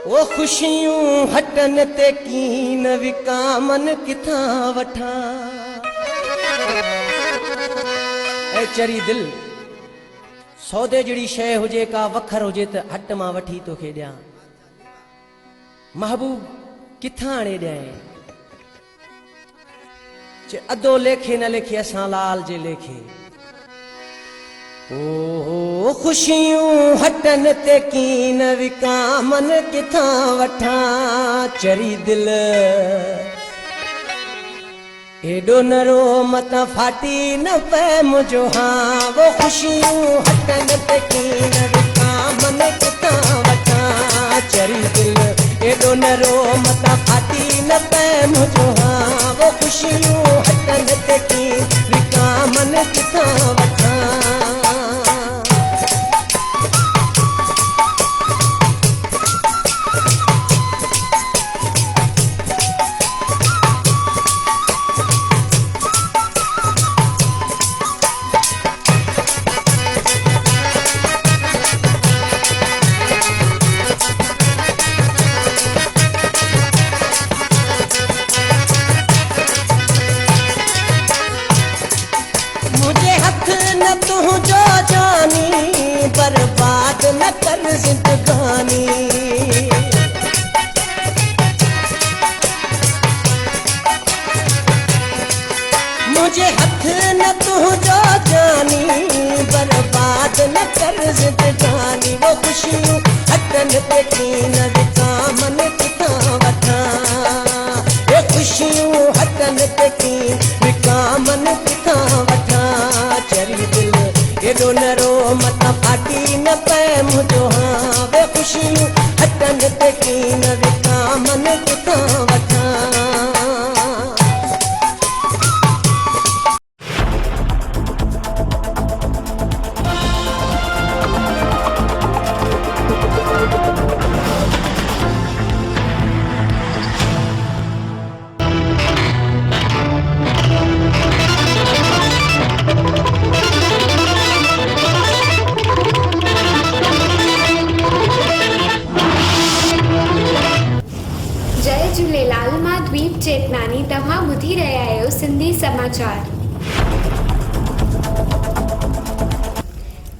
वो खुशियों हटन ते कीन विकामन किथा वठा। ए चरी दिल सौदे जड़ी शय हुजे का वखर हुजे त हट मां वठी तोखे ॾियां। महबूब किथा आणे ॾियां। चे अदो लेखे न लेखे असां लाल जे लेखे। ओ खुशियों हटन ते कीन विकामन किथा वठा। चरी दिल एडो नरो मता फाटी न पे मुझो हाँ। वो खुशियों हटन ते कीन विकामन किथा वठा। चरी दिल एडो नरो मता फाटी न पे मुझो हाँ। वो खुशियों हटन ते कीन विकामन किथा वठा। तुझो जानी बर्बाद न कर जिंदगानी। मुझे हथ न तुझो जानी बर्बाद न कर जिंदगानी। वो खुशियों हटन ते कीन विकामन किथा वठा। ये खुशियों हटन ते कीन विकामन किथा वठा। चरी दिल एडो नरो मता फाटी न पे मुझो हाँ। वे खुशियों हटन ते कीन विकामन किथा वठा। चेतनानी तव्हां ॿुधी रहिया आहियो सिंधी समाचार।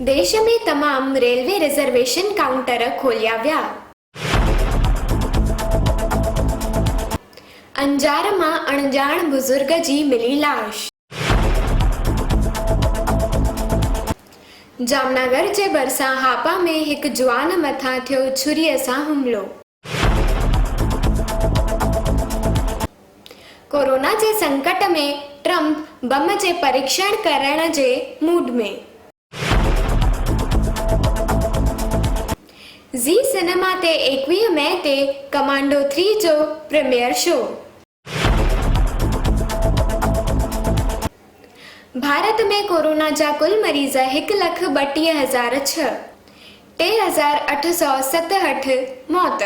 देश में तमाम रेलवे रिजर्वेशन काउंटर खोलिया विया। अंजार मां अणजाण बुजुर्ग जी मिली लाश। जामनगर जे भरिसां हापा में हिकु जुआन मथां थियो छुरीअ सां हुमिलो। कोरोना जे संकट में ट्रंप बम जे परीक्षण करण जे मूड में। ज़ी सिनेमा ते 21 मई ते कमांडो 3 जो प्रीमियर शो। भारत में कोरोना जा कुल मरीज़ 1,32,006, 3,867 मौत,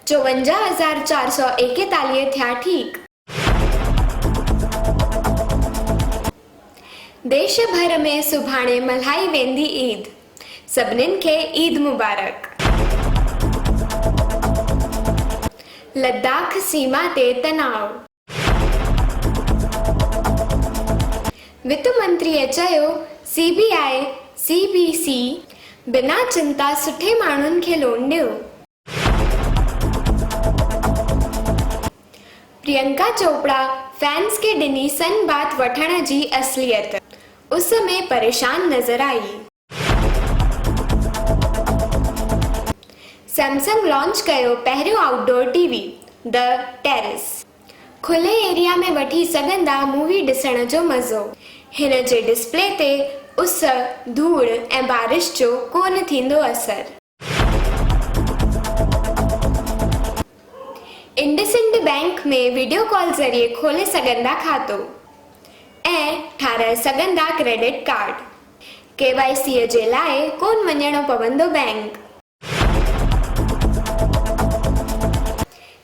54,441 थिया ठीक। देश भर में सुभाणे मल्हाई वेंदी ईद। सभिनीनि खे ईद मुबारक। लद्दाख सीमा ते तनाव। वित्त मंत्रीअ चयो CBI CBC बिना चिंता सुठे माण्हुनि खे लोन ॾियो। प्रियंका चोपड़ा फैंस के ॾिनी सन बात वठण जी असलियत। उस में परेशान नजर आई। सैमसंग लॉन्च कयो पहिरियों आउटडोर टीवी द टेरेस। खुले एरिया में वठी सघंदा मूवी ॾिसण जो मज़ो। हिन जे डिस्प्ले ते उस, धूड़ ऐं बारिश जो कोन थींदो असर। इंडसइंड बैंक में वीडियो कॉल ज़रिए खोले सघंदा खातो ऐं ठाराए सघंदा क्रेडिट कार्ड। KYC जे लाइ कोन वञणो पवंदो बैंक।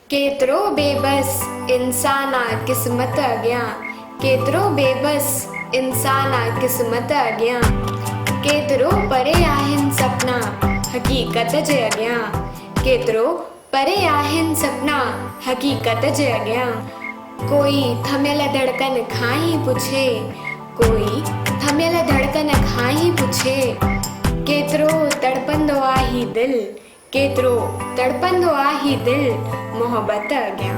केतिरो बेबस इंसान आ क़िस्मत अॻियां। केतिरो बेबस इंसान आ क़िस्मत अॻियां। केतिरो परे आहिनि सपना हक़ीक़त जे अॻियां। केतिरो परे आहिनि सपना हक़ीक़त जे अॻियां। कोई थमियल धड़कन खां ई पुछे, कोई थमियल धड़कन खां ई पुछे, केतिरो तड़पंदो आ ही दिल, केतिरो तड़पंदो आ ही दिल मोहब्बत अॻियां।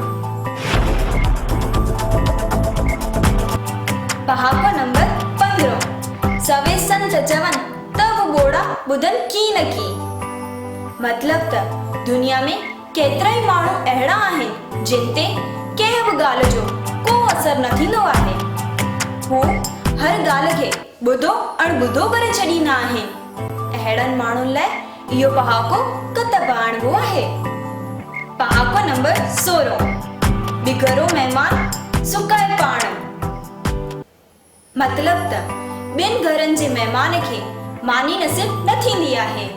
पहाको नंबर 15। सवे संत चवन त वो बोड़ा बुधन की न की। मतलब त दुनिया में केतिरा ई माण्हू अहिड़ा आहिनि जिन ते कंहिं बि ॻाल्हि जो को असर न थींदो आहे। हू हर ॻाल्हि खे ॿुधो अणॿुधो करे छॾींदा आहिनि। अहिड़नि माण्हुनि लाइ इहो पहाको कतब आणिबो आहे। पहाको नंबर 16। बिगड़ो महिमान सुकाए पाण। मतलब त ॿियनि घरनि जे महिमान खे मानी नसीब न थींदी आहे।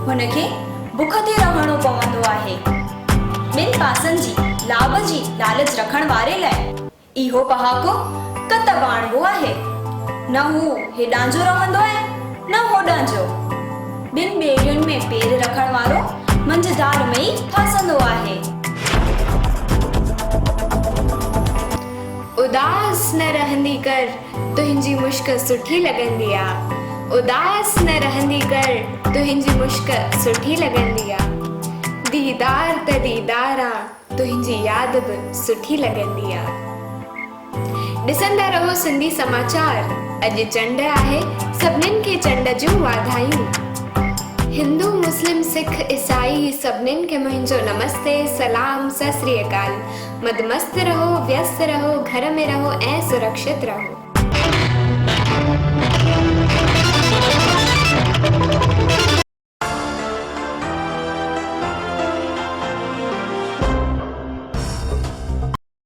हुनखे बुख ते रहणो पवंदो आहे। ॿिनि पासनि जी लाभ जी लालच रखण वारे लाइ इहो पहाको कतब आणिबो आहे। न हू हेॾां जो रहंदो आहे न होॾां जो। ॿिनि ॿेड़ियुनि में पेर रखण वारो मंझधार में ई फासंदो आहे। उदास न रहंदी कर तुंहिंजी मुश्क सुठी लॻंदी आ। उदास न रहंदी कर तुंहिंजी मुश्क सुठी लॻंदी आ। दीदार त दीदार आ तुंहिंजी यादि बि सुठी लॻंदी आ। ॾिसंदा रहो सिंधी समाचार। अॼु चंड आहे, सभिनीनि खे चंड जूं वाधायूं। हिंदू मुस्लिम सिख ईसाई सभिनीनि खे मुंहिंजो नमस्ते सलाम सत श्री अकाल। मदमस्त रहो, व्यस्त रहो, घर में रहो ऐं सुरक्षित रहो।